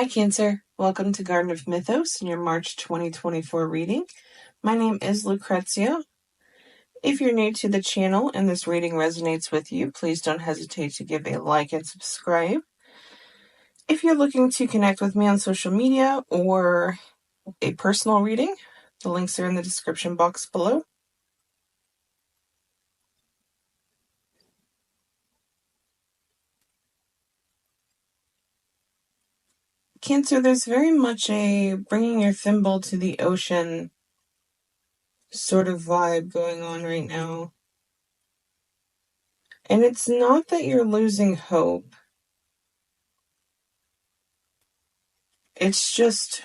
Hi Cancer, welcome to Garden of Mythos and your March 2024 reading. My name is Lucrezia. If you're new to the channel and this reading resonates with you, please don't hesitate to give a like and subscribe. If you're looking to connect with me on social media or a personal reading, the links are in the description box below. Cancer, there's very much a bringing your thimble to the ocean sort of vibe going on right now. And it's not that you're losing hope. It's just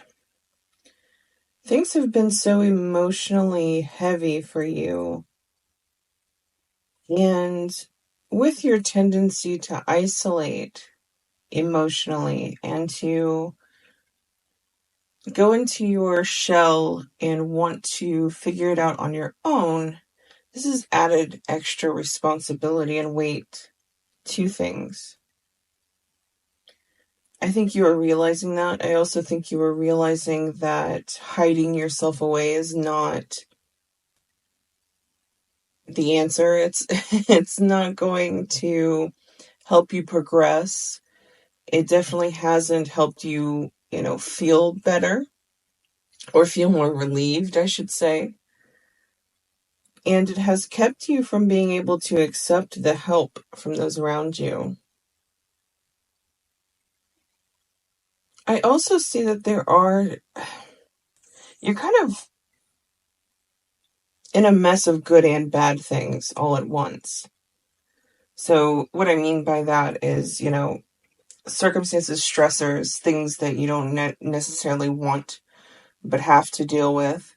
things have been so emotionally heavy for you. And with your tendency to isolate emotionally and to go into your shell and want to figure it out on your own, this has added extra responsibility and weight to things. I think you are realizing that. I also think you are realizing that hiding yourself away is not the answer. It's not going to help you progress. It definitely hasn't helped you, feel better or feel more relieved, I should say. And it has kept you from being able to accept the help from those around you. I also see that you're kind of in a mess of good and bad things all at once. So what I mean by that is, circumstances, stressors, things that you don't necessarily want but have to deal with.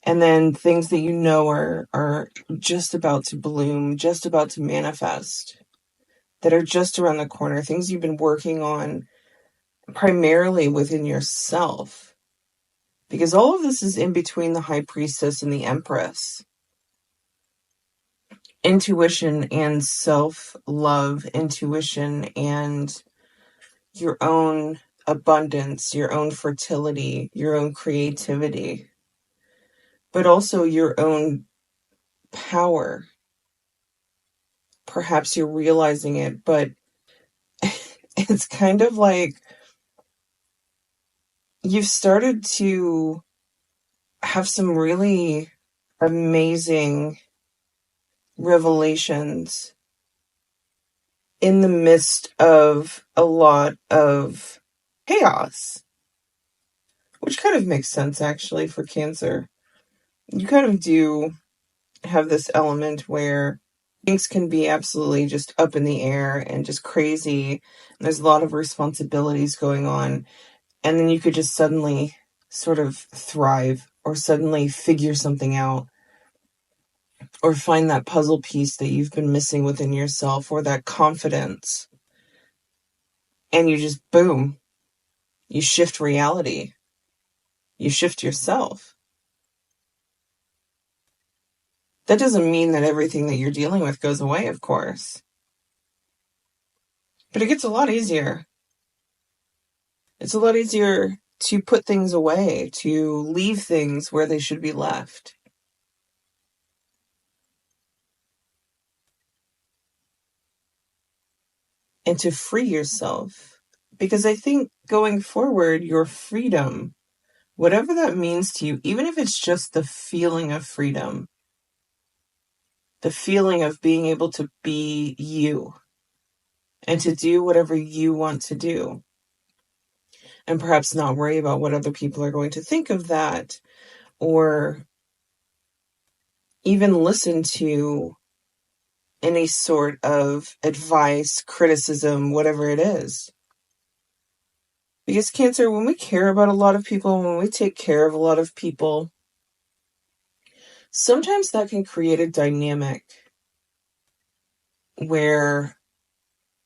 And then things that are just about to bloom, just about to manifest, that are just around the corner, things you've been working on primarily within yourself. Because all of this is in between the High Priestess and the Empress. Intuition and self-love, intuition and your own abundance, your own fertility, your own creativity, but also your own power. Perhaps you're realizing it, but it's kind of like you've started to have some really amazing revelations in the midst of a lot of chaos, which kind of makes sense actually for Cancer. You kind of do have this element where things can be absolutely just up in the air and just crazy. And there's a lot of responsibilities going on. And then you could just suddenly sort of thrive or suddenly figure something out or find that puzzle piece that you've been missing within yourself or that confidence. And you just, boom, you shift reality. You shift yourself. That doesn't mean that everything that you're dealing with goes away, of course. But it gets a lot easier. It's a lot easier to put things away, to leave things where they should be left. And to free yourself. Because I think going forward, your freedom, whatever that means to you, even if it's just the feeling of freedom, the feeling of being able to be you and to do whatever you want to do. And perhaps not worry about what other people are going to think of that, or even listen to any sort of advice, criticism, whatever it is. Because Cancer, when we care about a lot of people, when we take care of a lot of people, sometimes that can create a dynamic where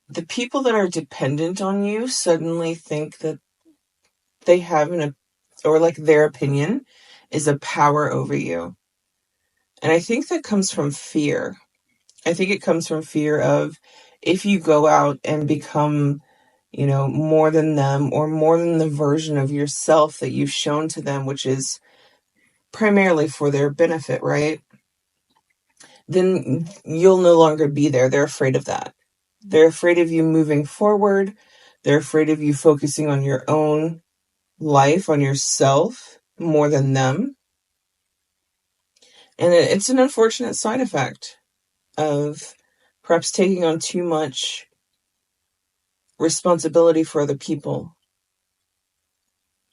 the people that are dependent on you suddenly think that they have their opinion is a power over you. And I think that comes from fear. I think it comes from fear of if you go out and become more than them, or more than the version of yourself that you've shown to them, which is primarily for their benefit, right? Then you'll no longer be there. They're afraid of that. They're afraid of you moving forward. They're afraid of you focusing on your own life, on yourself, more than them. And it's an unfortunate side effect of perhaps taking on too much responsibility for other people,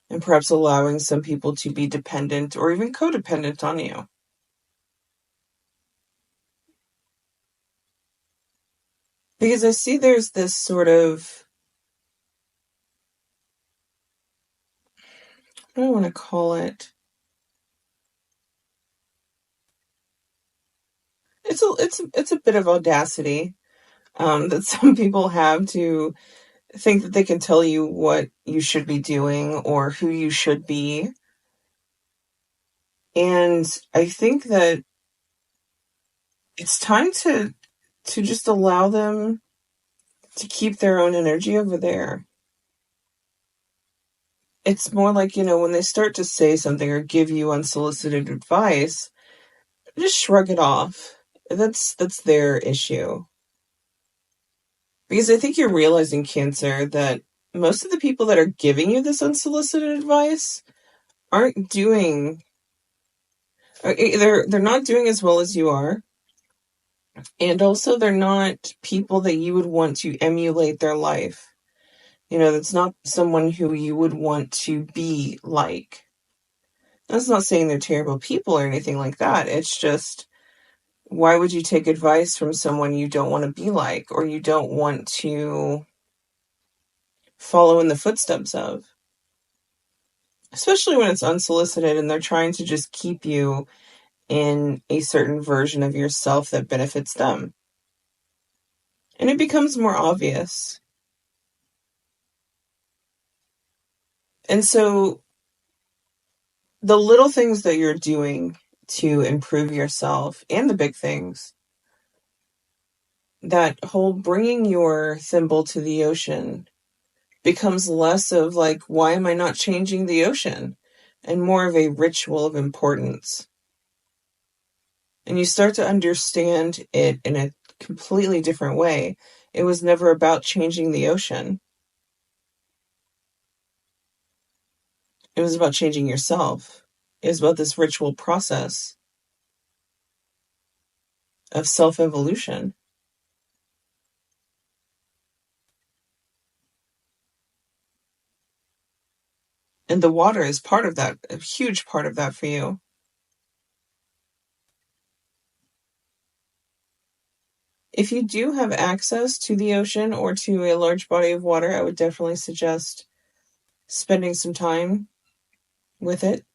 and perhaps allowing some people to be dependent or even codependent on you. Because I see there's this sort of, what do I want to call it? It's a bit of audacity that some people have to think that they can tell you what you should be doing or who you should be. And I think that it's time to just allow them to keep their own energy over there. It's more like, when they start to say something or give you unsolicited advice, just shrug it off. That's their issue. Because I think you're realizing, Cancer, that most of the people that are giving you this unsolicited advice aren't doing, they're not doing as well as you are. And also they're not people that you would want to emulate their life. That's not someone who you would want to be like. That's not saying they're terrible people or anything like that. It's just, why would you take advice from someone you don't want to be like, or you don't want to follow in the footsteps of? Especially when it's unsolicited and they're trying to just keep you in a certain version of yourself that benefits them. And it becomes more obvious. And so the little things that you're doing to improve yourself, and the big things, that whole bringing your thimble to the ocean becomes less of like, why am I not changing the ocean? And more of a ritual of importance. And you start to understand it in a completely different way. It was never about changing the ocean. It was about changing yourself. It was about this ritual process of self-evolution. And the water is part of that, a huge part of that for you. If you do have access to the ocean or to a large body of water, I would definitely suggest spending some time with it.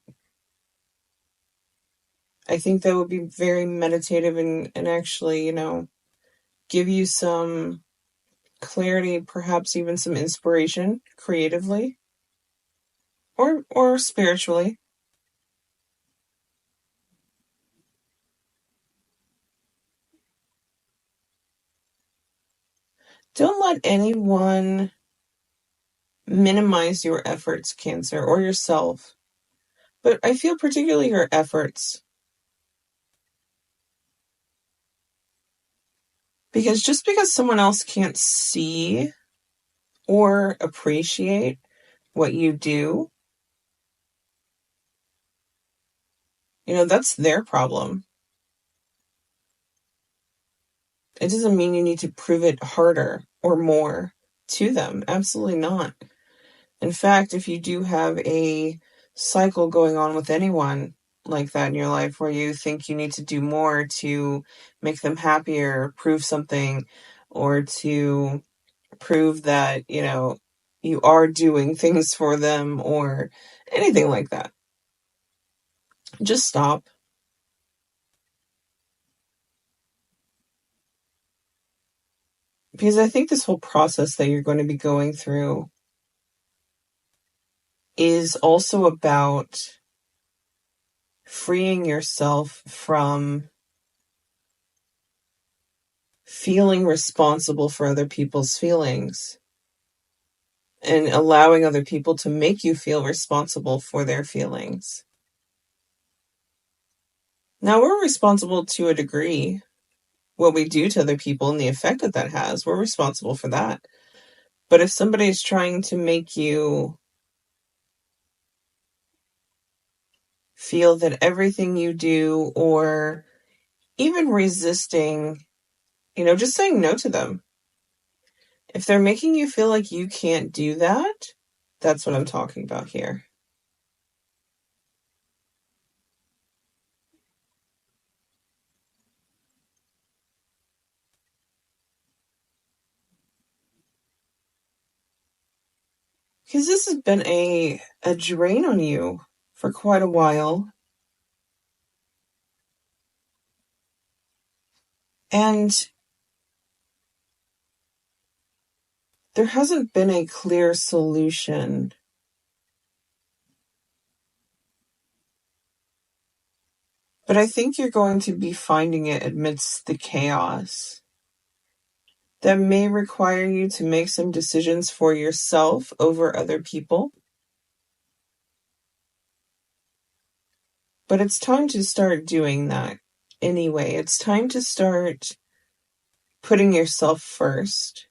I think that would be very meditative and actually, give you some clarity, perhaps even some inspiration creatively or spiritually. Don't let anyone minimize your efforts, Cancer, or yourself. But I feel particularly your efforts. Because just because someone else can't see or appreciate what you do, that's their problem. It doesn't mean you need to prove it harder or more to them. Absolutely not. In fact, if you do have a cycle going on with anyone like that in your life where you think you need to do more to make them happier, prove something, or to prove that, you are doing things for them or anything like that, just stop. Because I think this whole process that you're going to be going through is also about freeing yourself from feeling responsible for other people's feelings. and allowing other people to make you feel responsible for their feelings. Now, we're responsible to a degree. What we do to other people and the effect that has, we're responsible for that. But if somebody's trying to make you feel that everything you do, or even resisting, just saying no to them, if they're making you feel like you can't do that, that's what I'm talking about here. Because this has been a drain on you for quite a while. And there hasn't been a clear solution. But I think you're going to be finding it amidst the chaos. That may require you to make some decisions for yourself over other people. But it's time to start doing that anyway. It's time to start putting yourself first.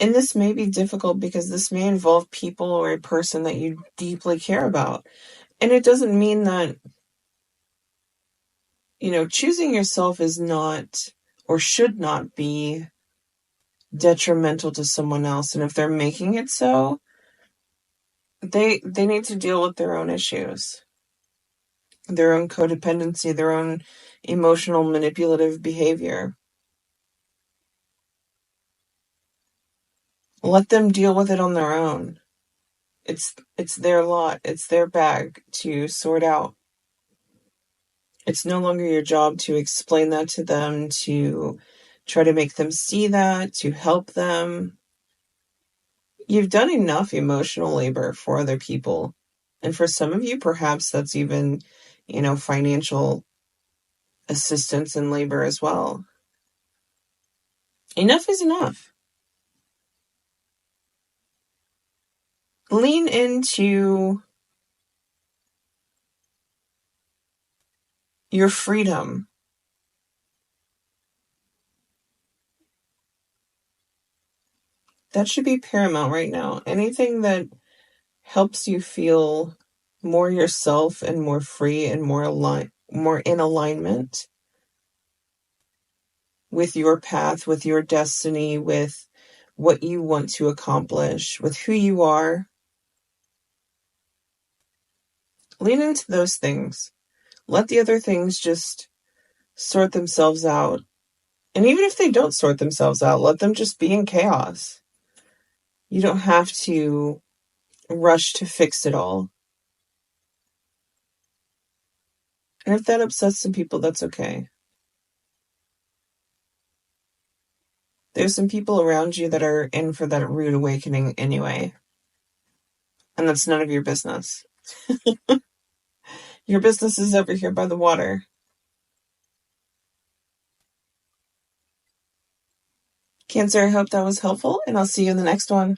And this may be difficult because this may involve people or a person that you deeply care about. And it doesn't mean that, choosing yourself is not or should not be detrimental to someone else. And if they're making it so, they need to deal with their own issues, their own codependency, their own emotional manipulative behavior. Let them deal with it on their own. It's their lot. It's their bag to sort out. It's no longer your job to explain that to them, to try to make them see that, to help them. You've done enough emotional labor for other people. And for some of you, perhaps that's even, financial assistance and labor as well. Enough is enough. Lean into your freedom. That should be paramount right now. Anything that helps you feel more yourself and more free and more in alignment with your path, with your destiny, with what you want to accomplish, with who you are. Lean into those things. Let the other things just sort themselves out. And even if they don't sort themselves out, let them just be in chaos. You don't have to rush to fix it all. And if that upsets some people, that's okay. There's some people around you that are in for that rude awakening anyway. And that's none of your business. Your business is over here by the water. Cancer, I hope that was helpful, and I'll see you in the next one.